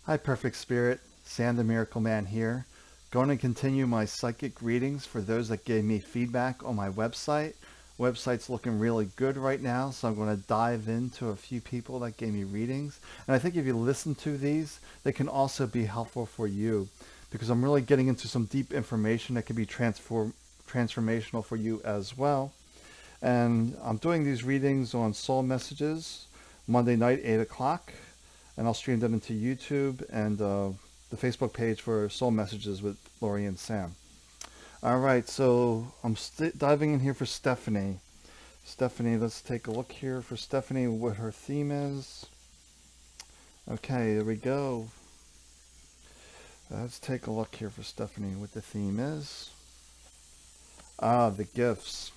Hi, Perfect Spirit. Sam the Miracle Man here. Going to continue my psychic readings for those that gave me feedback on my website. Website's looking really good right now, so I'm going to dive into a few people that gave me readings. And I think if you listen to these, they can also be helpful for you because I'm really getting into some deep information that can be transformational for you as well. And I'm doing these readings on Soul Messages Monday night, 8 o'clock. And I'll stream them into YouTube and the Facebook page for Soul Messages with Lori and Sam. All right, so I'm diving in here for Stephanie. Stephanie, let's take a look here for Stephanie, what her theme is. Okay, there we go. Let's take a look here for Stephanie, what the theme is. The gifts,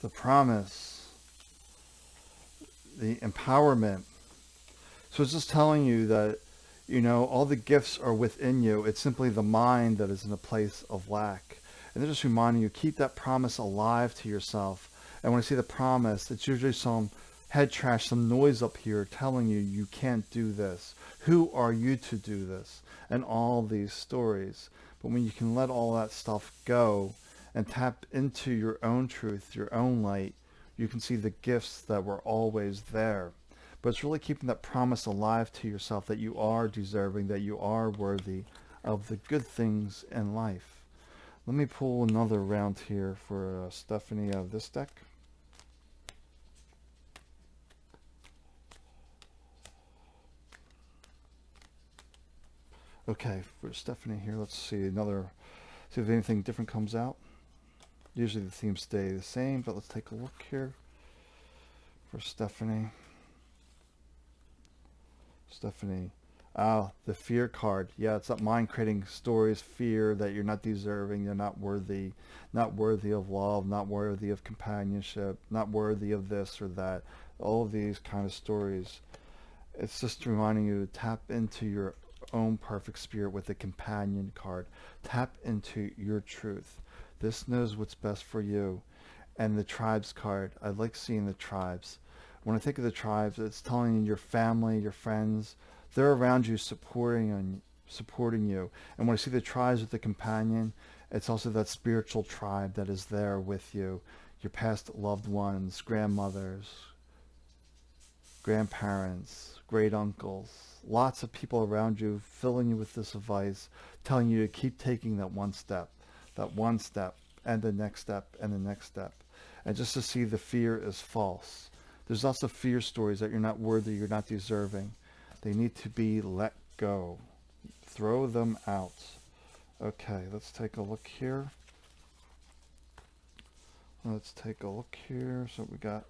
the promise, the empowerment. So it's just telling you that, all the gifts are within you. It's simply the mind that is in a place of lack. And they're just reminding you, keep that promise alive to yourself. And when I see the promise, it's usually some head trash, some noise up here telling you you can't do this. Who are you to do this? And all these stories. But when you can let all that stuff go and tap into your own truth, your own light, you can see the gifts that were always there. But it's really keeping that promise alive to yourself that you are deserving, that you are worthy of the good things in life. Let me pull another round here for Stephanie out of this deck. Okay, for Stephanie here, let's see see if anything different comes out. Usually the themes stay the same, but let's take a look here for Stephanie. Stephanie. The fear card. Yeah, it's that mind creating stories, fear that you're not deserving, you're not worthy of love, not worthy of companionship, not worthy of this or that. All of these kind of stories. It's just reminding you to tap into your own perfect spirit with the companion card. Tap into your truth. This knows what's best for you. And the tribes card. I like seeing the tribes. When I think of the tribes, it's telling you your family, your friends, they're around you supporting you. And when I see the tribes with the companion, it's also that spiritual tribe that is there with you. Your past loved ones, grandmothers, grandparents, great uncles, lots of people around you filling you with this advice, telling you to keep taking that one step, and the next step, and the next step. And just to see the fear is false. There's also fear stories that you're not worthy, you're not deserving. They need to be let go. Throw them out. Okay, let's take a look here. Let's take a look here. So we got...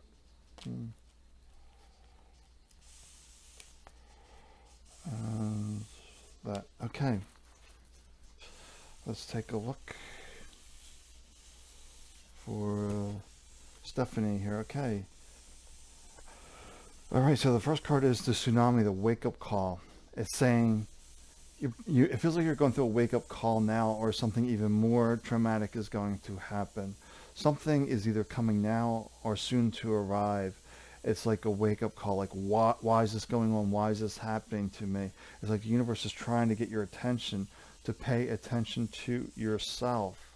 that. Okay. Let's take a look for Stephanie here. Okay. All right, so the first card is the tsunami, the wake-up call. It's saying it feels like you're going through a wake-up call now, or something even more traumatic is going to happen. Something is either coming now or soon to arrive. It's like a wake-up call, like why is this going on? Why is this happening to me? It's like the universe is trying to get your attention, to pay attention to yourself.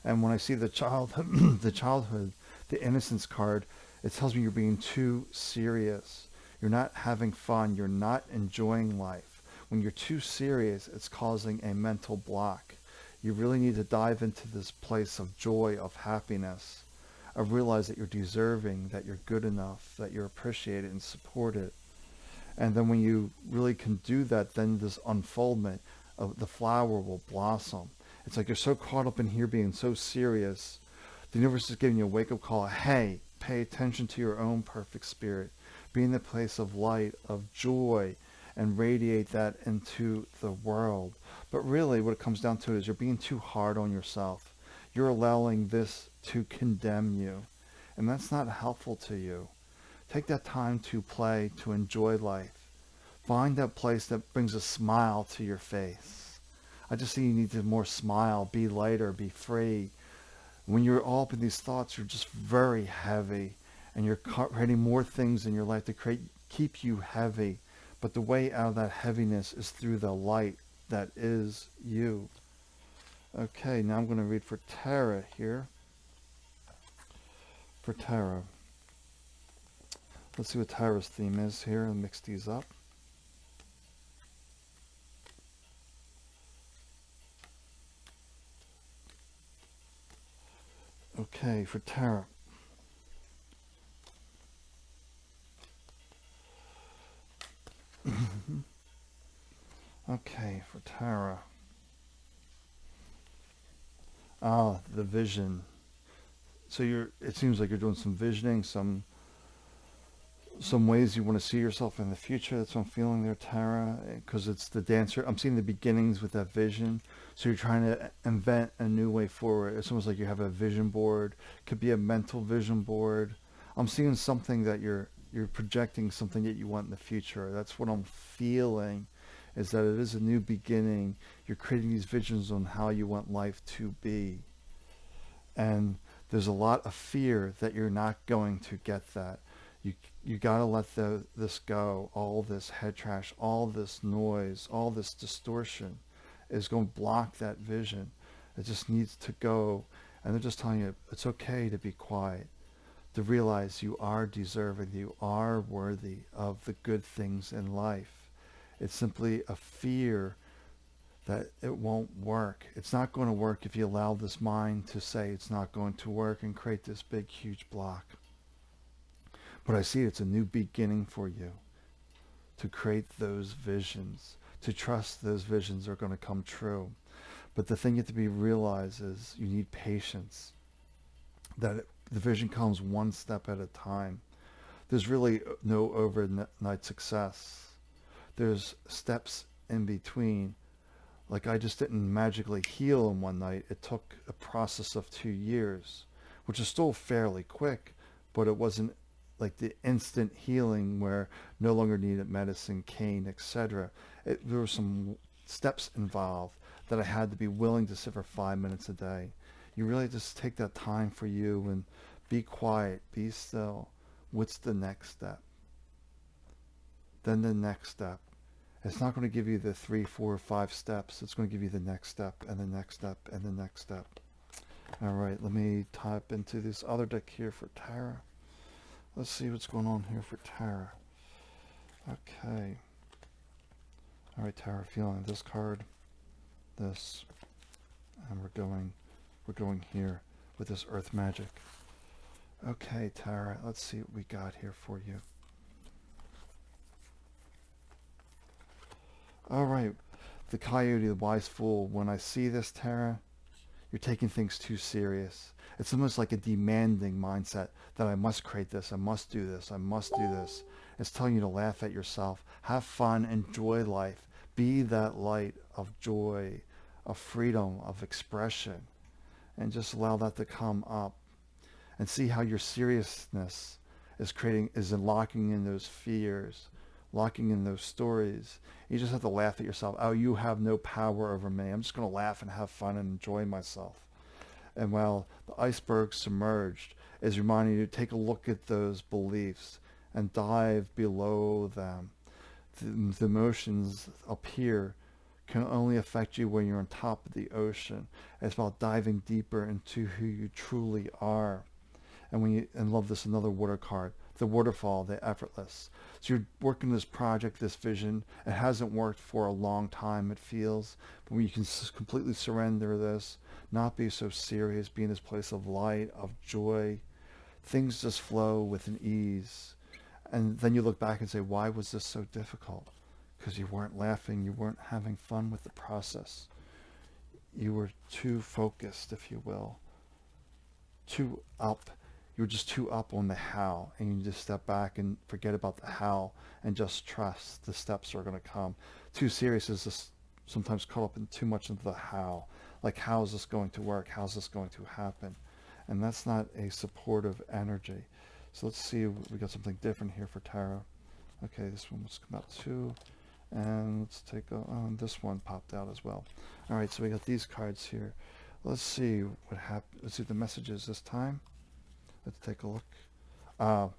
And when I see the childhood, the innocence card, it tells me you're being too serious. You're not having fun. You're not enjoying life. When you're too serious, it's causing a mental block. You really need to dive into this place of joy, of happiness, of realize that you're deserving, that you're good enough, that you're appreciated and supported. And then when you really can do that, then this unfoldment of the flower will blossom. It's like you're so caught up in here being so serious. The universe is giving you a wake-up call. Hey, pay attention to your own perfect spirit. Be in the place of light, of joy, and radiate that into the world. But really what it comes down to is you're being too hard on yourself. You're allowing this to condemn you. And that's not helpful to you. Take that time to play, to enjoy life. Find that place that brings a smile to your face. I just see you need to more smile, be lighter, be free. When you're all up in these thoughts, you're just very heavy. And you're creating more things in your life to keep you heavy. But the way out of that heaviness is through the light that is you. Okay, now I'm going to read for Tara here. For Tara. Let's see what Tara's theme is here and mix these up. Okay, for Tara. Okay, for Tara. Ah, the vision. So it seems like you're doing some visioning, some ways you want to see yourself in the future. That's what I'm feeling there, Tara, because it's the dancer. I'm seeing the beginnings with that vision. So you're trying to invent a new way forward. It's almost like you have a vision board. Could be a mental vision board. I'm seeing something that you're projecting something that you want in the future. That's what I'm feeling, is that it is a new beginning. You're creating these visions on how you want life to be. And there's a lot of fear that you're not going to get that. You gotta let this go. All this head trash, all this noise, all this distortion is going to block that vision. It just needs to go. And they're just telling you it's okay to be quiet, to realize you are deserving, you are worthy of the good things in life. It's simply a fear that it won't work. It's not going to work if you allow this mind to say it's not going to work and create this big, huge block. But I see it's a new beginning for you to create those visions, to trust those visions are going to come true. But the thing you have to be realized is you need patience, that the vision comes one step at a time. There's really no overnight success. There's steps in between. Like I just didn't magically heal in one night. It took a process of 2 years, which is still fairly quick, but it wasn't like the instant healing where no longer needed medicine, cane, etc. There were some steps involved that I had to be willing to sit for 5 minutes a day. You really just take that time for you and be quiet, be still. What's the next step? Then the next step. It's not going to give you the 3, 4, 5 steps. It's going to give you the next step and the next step and the next step. All right, let me type into this other deck here for Tara. Let's see what's going on here for Tara. Okay. All right, Tara, feeling this card, this, and we're going here with this earth magic. Okay, Tara, let's see what we got here for you. All right, the coyote, the wise fool. When I see this, Tara, you're taking things too serious. It's almost like a demanding mindset that I must create this, I must do this, I must do this. It's telling you to laugh at yourself, have fun, enjoy life, be that light of joy, of freedom, of expression, and just allow that to come up. And see how your seriousness is locking in those fears, locking in those stories. You just have to laugh at yourself. Oh, you have no power over me. I'm just going to laugh and have fun and enjoy myself. And while the iceberg submerged is reminding you to take a look at those beliefs and dive below them. The emotions up here can only affect you when you're on top of the ocean. It's about diving deeper into who you truly are. And love this, another water card, the waterfall, the effortless. So you're working this project, this vision. It hasn't worked for a long time, it feels. But when you can completely surrender this, not be so serious, be in this place of light, of joy, things just flow with an ease. And then you look back and say, why was this so difficult? Because you weren't laughing, you weren't having fun with the process. You were too focused, if you will, too up. You were just too up on the how, and you just step back and forget about the how and just trust the steps are going to come. Too serious is just sometimes caught up in too much into the how. Like, how is this going to work? How is this going to happen? And that's not a supportive energy. So let's see, we got something different here for tarot. Okay, this one must come out too. And let's take this one popped out as well. All right, so we got these cards here. Let's see what happened. Let's see the messages this time. Let's take a look.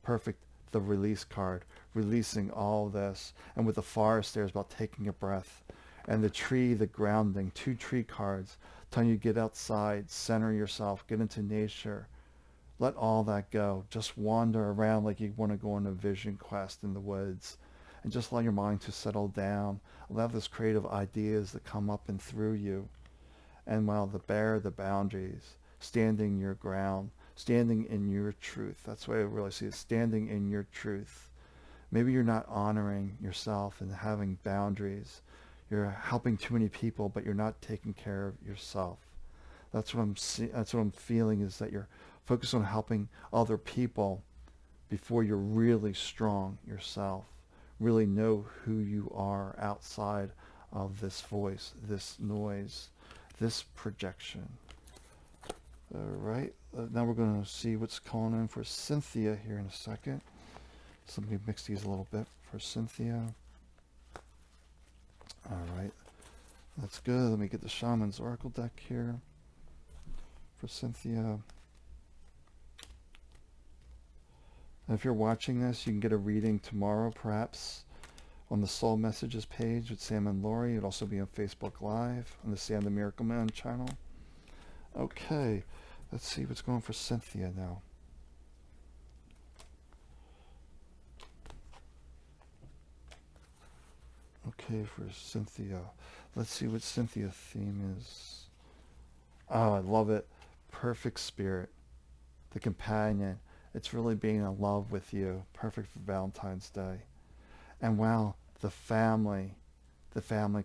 Perfect. the release card, releasing all this. And with the forest there is about taking a breath. And the tree, the grounding, 2 tree cards, telling you to get outside, center yourself, get into nature. Let all that go. Just wander around like you want to go on a vision quest in the woods. And just allow your mind to settle down. Allow those creative ideas that come up and through you. And while the bear, the boundaries, standing your ground, standing in your truth. That's the way I really see it, standing in your truth. Maybe you're not honoring yourself and having boundaries. You're helping too many people, but you're not taking care of yourself. That's what I'm feeling, is that you're focused on helping other people before you're really strong yourself. Really know who you are outside of this voice, this noise, this projection. All right, now we're going to see what's calling in for Cynthia here in a second. So let me mix these a little bit for Cynthia. All right, that's good. Let me get the Shaman's Oracle deck here for Cynthia. And if you're watching this, you can get a reading tomorrow, perhaps, on the Soul Messages page with Sam and Lori. It'll also be on Facebook Live on the Sam the Miracle Man channel. Okay, let's see what's going on for Cynthia now. Okay, for Cynthia. Let's see what Cynthia's theme is. Oh, I love it. Perfect spirit. The companion. It's really being in love with you. Perfect for Valentine's Day. And wow, the family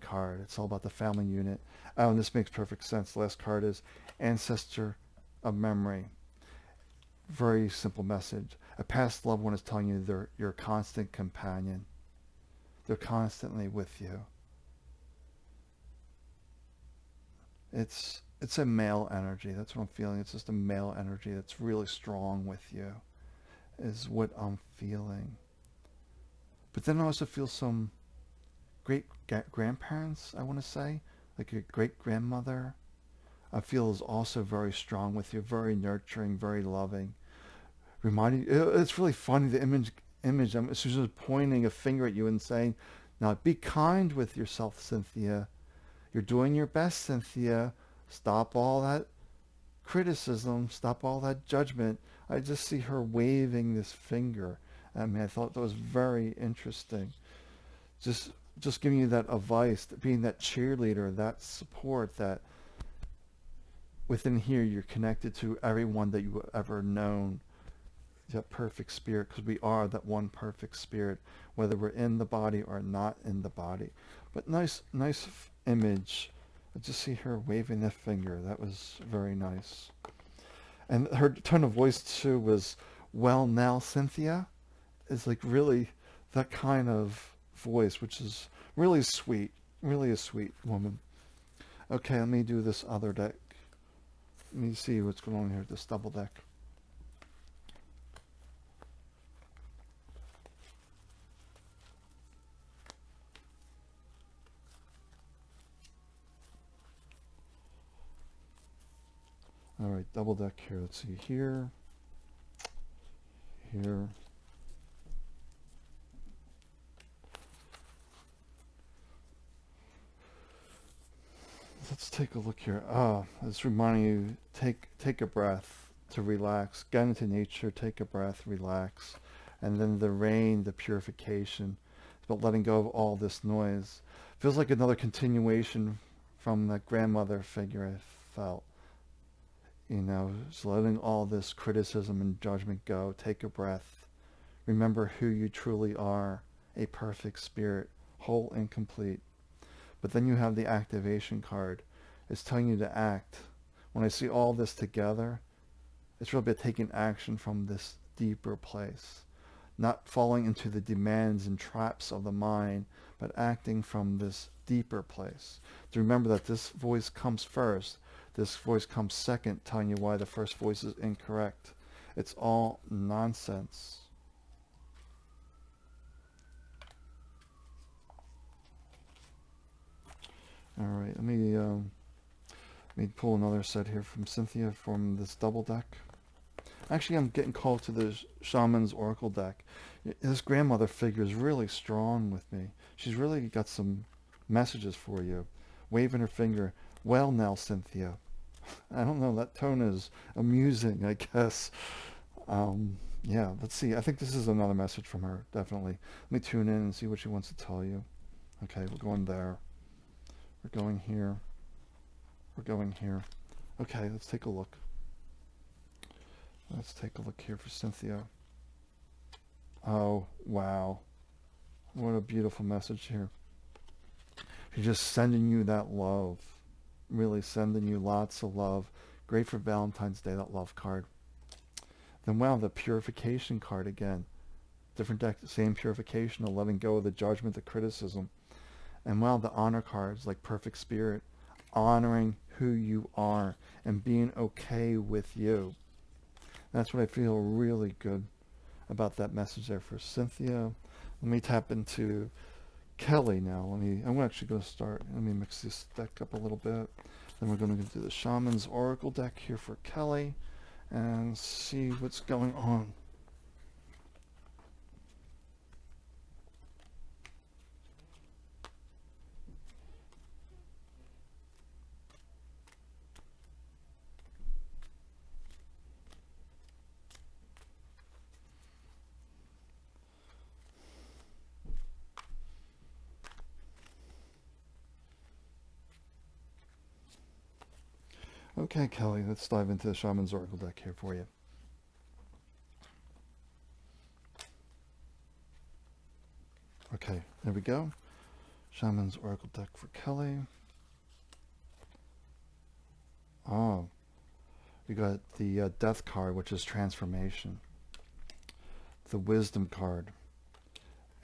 card. It's all about the family unit. Oh, and this makes perfect sense. The last card is Ancestor of Memory. Very simple message. A past loved one is telling you they're your constant companion. They're constantly with you. It's a male energy. That's what I'm feeling. It's just a male energy that's really strong with you, is what I'm feeling. But then I also feel some great grandparents, I want to say, like your great grandmother. I feel is also very strong with you, very nurturing, very loving. Reminding, it's really funny, the image. Susan's pointing a finger at you and saying, now be kind with yourself, Cynthia. You're doing your best, Cynthia. Stop all that criticism. Stop all that judgment. I just see her waving this finger at me. I thought that was very interesting. Just giving you that advice, being that cheerleader, that support, that within here you're connected to everyone that you've ever known. That perfect spirit, because we are that one perfect spirit, whether we're in the body or not in the body. But nice image. I just see her waving that finger. That was very nice. And her tone of voice too was, well now, Cynthia, is like really that kind of voice, which is really sweet, really a sweet woman. Okay, let me do this other deck. Let me see what's going on here, this double deck. All right, double deck here. Let's see, here. Let's take a look here. It's reminding you, take a breath to relax. Get into nature, take a breath, relax. And then the rain, the purification. It's about letting go of all this noise. Feels like another continuation from that grandmother figure I felt. You know, just letting all this criticism and judgment go. Take a breath. Remember who you truly are, a perfect spirit, whole and complete. But then you have the activation card. It's telling you to act. When I see all this together, it's really about taking action from this deeper place. Not falling into the demands and traps of the mind, but acting from this deeper place. To remember that this voice comes first. This voice comes second, telling you why the first voice is incorrect. It's all nonsense. All right, let me pull another set here from Cynthia from this double deck. Actually, I'm getting called to the Shaman's Oracle deck. This grandmother figure is really strong with me. She's really got some messages for you. Waving her finger. Well now, Cynthia. I don't know, that tone is amusing, I guess. Yeah, let's see. I think this is another message from her, definitely. Let me tune in and see what she wants to tell you. Okay, we're going there. We're going here. We're going here. Okay, let's take a look. Let's take a look here for Cynthia. Oh, wow. What a beautiful message here. She's just sending you that love. Really sending you lots of love. Great for Valentine's Day, that love card. Then wow, the purification card again. Different deck, same purification, of letting go of the judgment, the criticism. And wow, the honor cards like Perfect Spirit. Honoring who you are and being okay with you. That's what I feel really good about that message there for Cynthia. Let me tap into Kelly now. I'm actually going to start. Let me mix this deck up a little bit. Then we're going to do the Shaman's Oracle deck here for Kelly and see what's going on. Okay, Kelly, let's dive into the Shaman's Oracle deck here for you. Okay, there we go. Shaman's Oracle deck for Kelly. Oh, we got the Death card, which is transformation. The Wisdom card.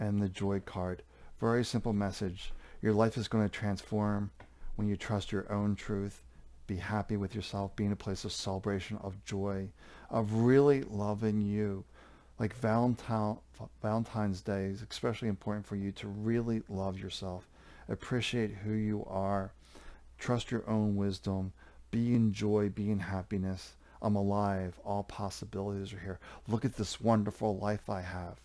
And the Joy card. Very simple message. Your life is going to transform when you trust your own truth. Be happy with yourself. Be in a place of celebration, of joy, of really loving you. Like Valentine's Day is especially important for you to really love yourself. Appreciate who you are. Trust your own wisdom. Be in joy. Be in happiness. I'm alive. All possibilities are here. Look at this wonderful life I have.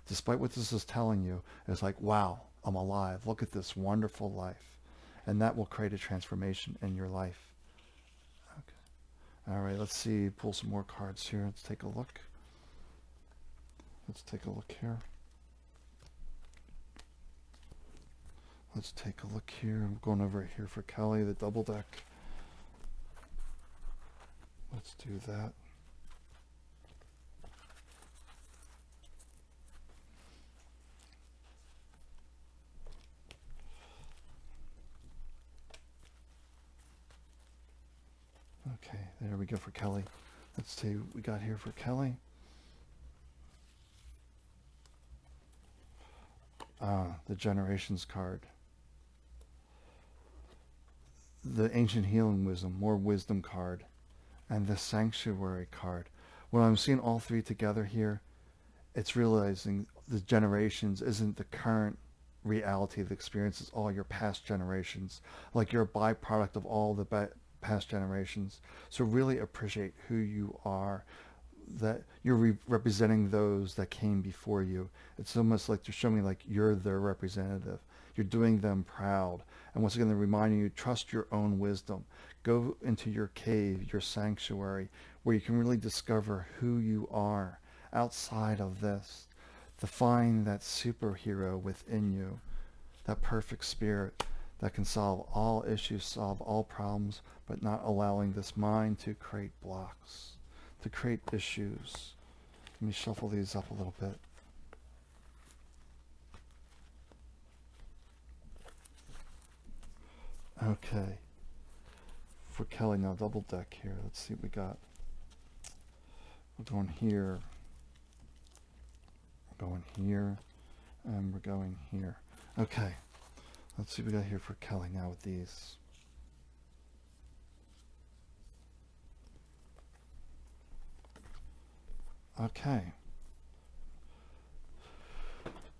Despite what this is telling you, it's like, wow, I'm alive. Look at this wonderful life. And that will create a transformation in your life. Okay. All right, let's see. Pull some more cards here. Let's take a look. Let's take a look here. Let's take a look here. I'm going over here for Kelly, the double deck. Let's do that. Okay, there we go for Kelly. Let's see what we got here for Kelly. The Generations card. The Ancient Healing Wisdom, more Wisdom card. And the Sanctuary card. When I'm seeing all three together here, it's realizing the generations isn't the current reality of the experience. It's all your past generations. Like you're a byproduct of all the past generations. So really appreciate who you are, that you're representing those that came before you. It's almost like they're showing me like you're their representative. You're doing them proud. And once again, they're reminding you, trust your own wisdom. Go into your cave, your sanctuary, where you can really discover who you are outside of this. To find that superhero within you, that perfect spirit that can solve all issues, solve all problems, but not allowing this mind to create blocks, to create issues. Let me shuffle these up a little bit. Okay. For Kelly now, double deck here. Let's see what we got. We're going here. We're going here. And we're going here. Okay. Let's see what we got here for Kelly now with these. Okay.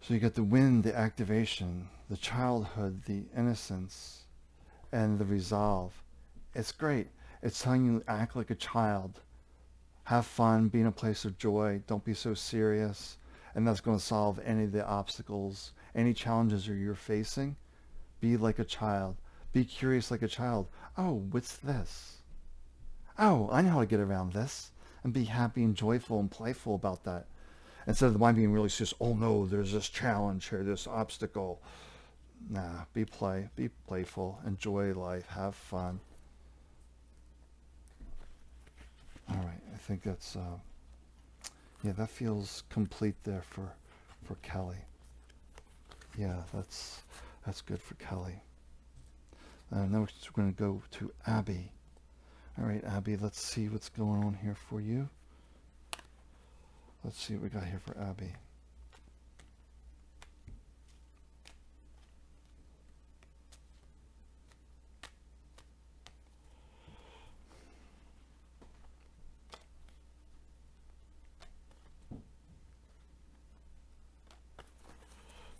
So you got the wind, the activation, the childhood, the innocence, and the resolve. It's great. It's telling you to act like a child. Have fun, be in a place of joy. Don't be so serious. And that's going to solve any of the obstacles, any challenges you're facing. Be like a child. Be curious like a child. Oh, what's this? Oh, I know how to get around this. And be happy and joyful and playful about that. Instead of the mind being really just, oh no, there's this challenge here, this obstacle. Nah, be playful, enjoy life, have fun. All right, I think that's, yeah, that feels complete there for Kelly. Yeah, that's good for Kelly. Now we're going to go to Abby. All right, Abby, let's see what's going on here for you. Let's see what we got here for Abby.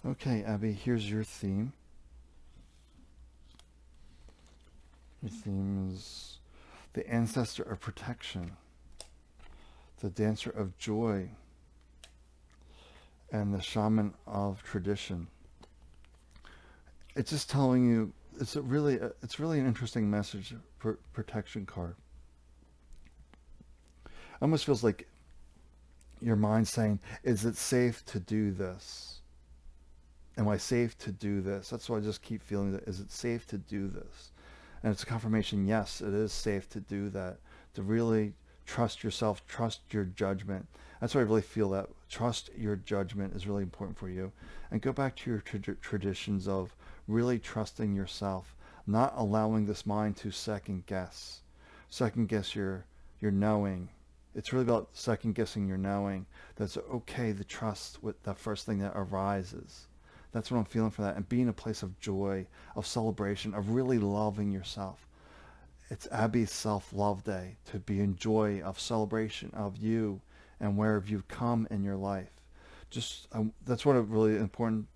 Okay, Abby, here's your theme. Your theme is the ancestor of protection, the dancer of joy, and the shaman of tradition. It's just telling you, it's really an interesting message for protection card. It almost feels like your mind saying, is it safe to do this? Am I safe to do this? That's why I just keep feeling that. Is it safe to do this? And it's a confirmation, yes, it is safe to do that. To really trust yourself, trust your judgment. That's why I really feel that. Trust your judgment is really important for you. And go back to your traditions of really trusting yourself, not allowing this mind to second guess your knowing. It's really about second guessing your knowing. That's okay to trust with the first thing that arises. That's what I'm feeling for that. And be in a place of joy, of celebration, of really loving yourself. It's Abby's self-love day, to be in joy of celebration of you and where you've come in your life. Just that's what really important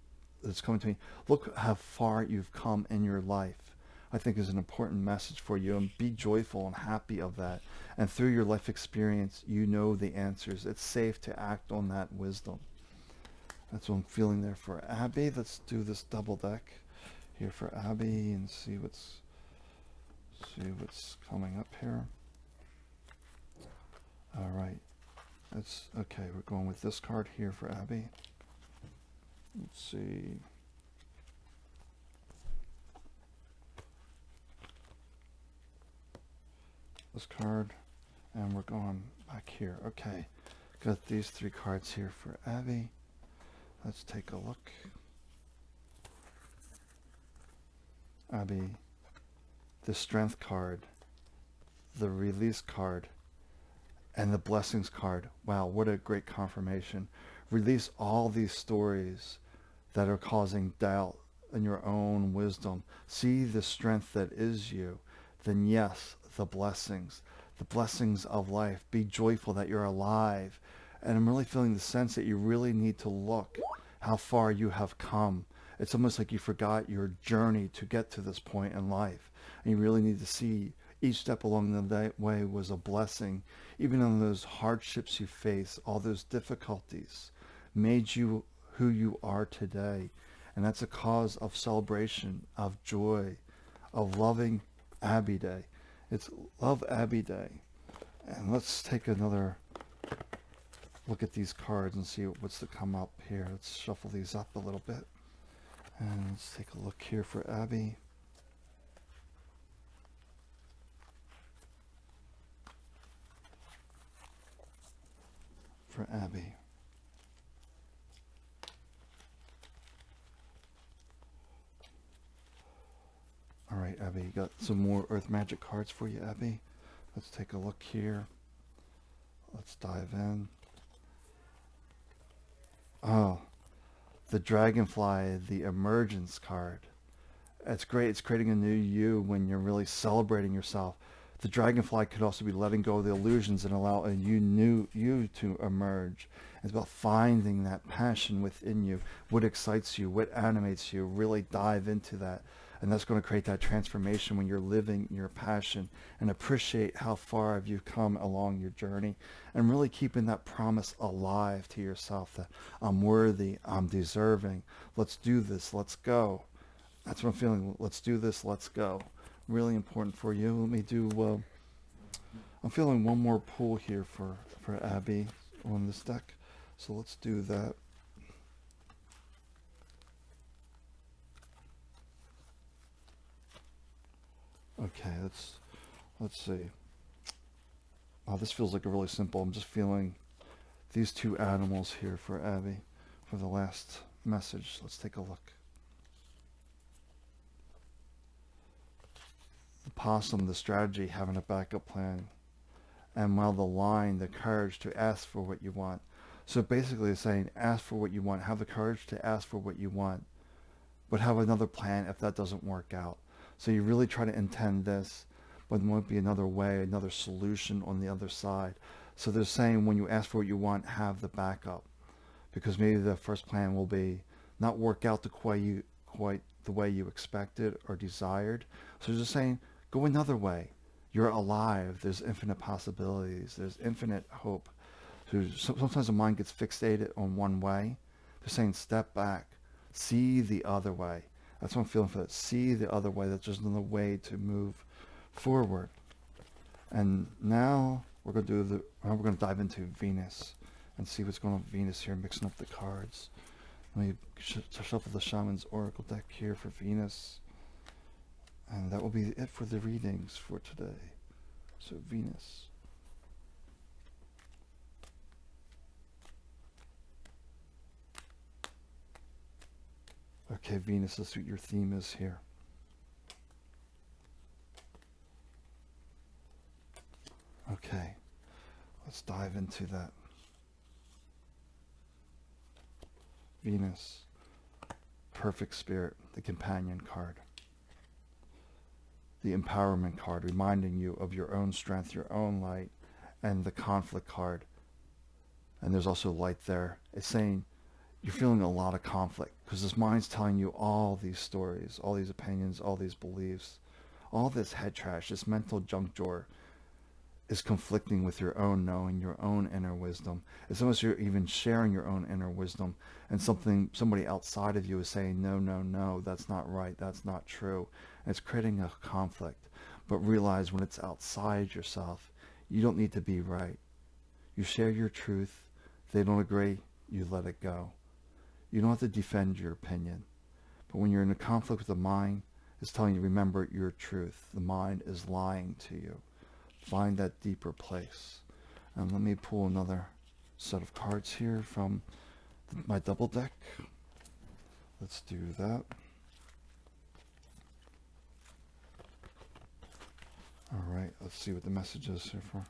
that's coming to me. Look how far you've come in your life. I think is an important message for you, and be joyful and happy of that. And through your life experience, you know the answers. It's safe to act on that wisdom. That's what I'm feeling there for Abby. Let's do this double deck here for Abby and see what's coming up here. All right. That's okay. We're going with this card here for Abby. Let's see. This card, and we're going back here. Okay. Got these three cards here for Abby. Let's take a look. Abby, the strength card, the release card, and the blessings card. Wow, what a great confirmation. Release all these stories that are causing doubt in your own wisdom. See the strength that is you. Then yes, the blessings of life. Be joyful that you're alive. And I'm really feeling the sense that you really need to look how far you have come. It's almost like you forgot your journey to get to this point in life. And you really need to see each step along the way was a blessing. Even on those hardships you face, all those difficulties made you who you are today. And that's a cause of celebration, of joy, of loving Abby Day. It's Love Abby Day. And let's take another look at these cards and see what's to come up here. Let's shuffle these up a little bit. And let's take a look here for Abby. For Abby. All right, Abby, got some more Earth Magic cards for you, Abby. Let's take a look here. Let's dive in. Oh, the Dragonfly, the Emergence card. It's great. It's creating a new you when you're really celebrating yourself. The Dragonfly could also be letting go of the illusions and allow a new you to emerge It's about finding that passion within you, what excites you, what animates you. Really dive into that. And that's going to create that transformation when you're living your passion, and appreciate how far you've come along your journey, and really keeping that promise alive to yourself that I'm worthy, I'm deserving, let's do this, let's go. That's what I'm feeling. Let's do this, let's go. Really important for you. Let me do, I'm feeling one more pull here for Abby on this deck. So let's do that. Okay, let's see. Oh, this feels like a really simple. I'm just feeling these two animals here for Abby for the last message. Let's take a look. The possum, the strategy, having a backup plan. And while the line, the courage to ask for what you want. So basically it's saying ask for what you want. Have the courage to ask for what you want, but have another plan if that doesn't work out. So you really try to intend this, but there might be another way, another solution on the other side. So they're saying when you ask for what you want, have the backup, because maybe the first plan will be not work out quite the way you expected or desired. So they're just saying go another way. You're alive. There's infinite possibilities. There's infinite hope. So sometimes the mind gets fixated on one way. They're saying step back, see the other way. That's what I'm feeling for that. See the other way. That's just another way to move forward. And now we're going to dive into Venus and see what's going on with Venus here, mixing up the cards. Let me shuffle the Shaman's Oracle deck here for Venus. And that will be it for the readings for today. So Venus. Okay, Venus, let's see what your theme is here. Okay, let's dive into that. Venus, perfect spirit, the companion card. The empowerment card, reminding you of your own strength, your own light, and the conflict card. And there's also light there. It's saying you're feeling a lot of conflict because this mind's telling you all these stories, all these opinions, all these beliefs, all this head trash, this mental junk drawer is conflicting with your own knowing, your own inner wisdom. It's almost you're even sharing your own inner wisdom, and somebody outside of you is saying, no, no, no, that's not right, that's not true. And it's creating a conflict. But realize when it's outside yourself, you don't need to be right. You share your truth. If they don't agree, you let it go. You don't have to defend your opinion. But when you're in a conflict with the mind, it's telling you, remember your truth. The mind is lying to you. Find that deeper place. And let me pull another set of cards here from my double deck. Let's do that. All right, let's see what the message is here for.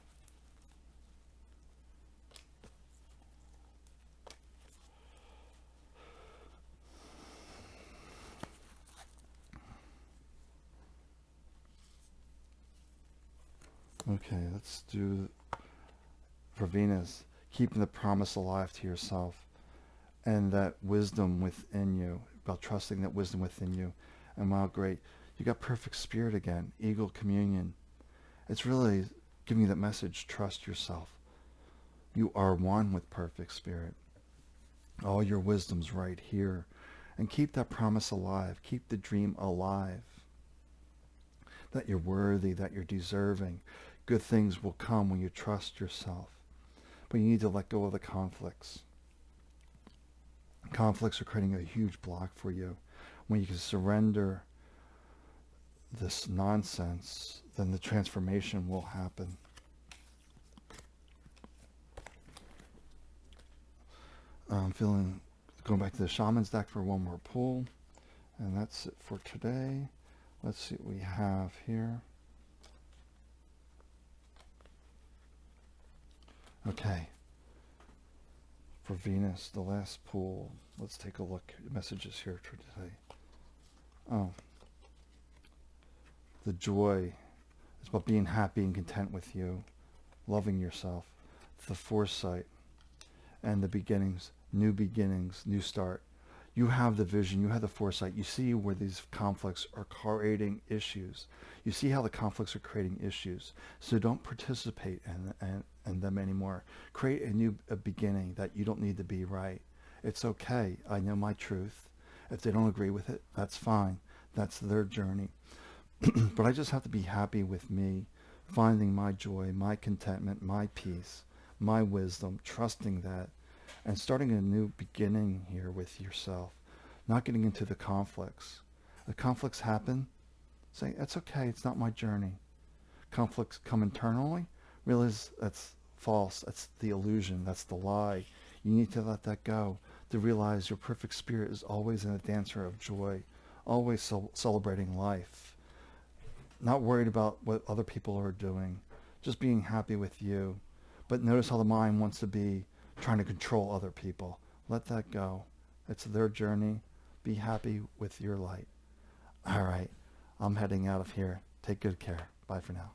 Okay, let's do for Venus, keeping the promise alive to yourself and that wisdom within you, about trusting that wisdom within you. And wow, great. You got perfect spirit again, eagle communion. It's really giving you that message, trust yourself. You are one with perfect spirit. All your wisdom's right here. And keep that promise alive. Keep the dream alive. That you're worthy, that you're deserving. Good things will come when you trust yourself. But you need to let go of the conflicts. Conflicts are creating a huge block for you. When you can surrender this nonsense, then the transformation will happen. I'm feeling, going back to the Shaman's deck for one more pull. And that's it for today. Let's see what we have here. Okay. For Venus, the last pull. Let's take a look at messages here for today. Oh. The joy is about being happy and content with you, loving yourself. The foresight and the beginnings, new start. You have the vision, you have the foresight. You see where these conflicts are creating issues. You see how the conflicts are creating issues. So don't participate in them anymore. Create a beginning that you don't need to be right. It's okay. I know my truth. If they don't agree with it, that's fine. That's their journey. But I just have to be happy with me, finding my joy, my contentment, my peace, my wisdom, trusting that, and starting a new beginning here with yourself, not getting into the conflicts. The conflicts happen, say, that's okay, it's not my journey. Conflicts come internally, realize that's false, that's the illusion, that's the lie. You need to let that go, to realize your perfect spirit is always in a dancer of joy, always celebrating life, not worried about what other people are doing, just being happy with you. But notice how the mind wants to be trying to control other people. Let that go. It's their journey. Be happy with your light. All right, I'm heading out of here. Take good care. Bye for now.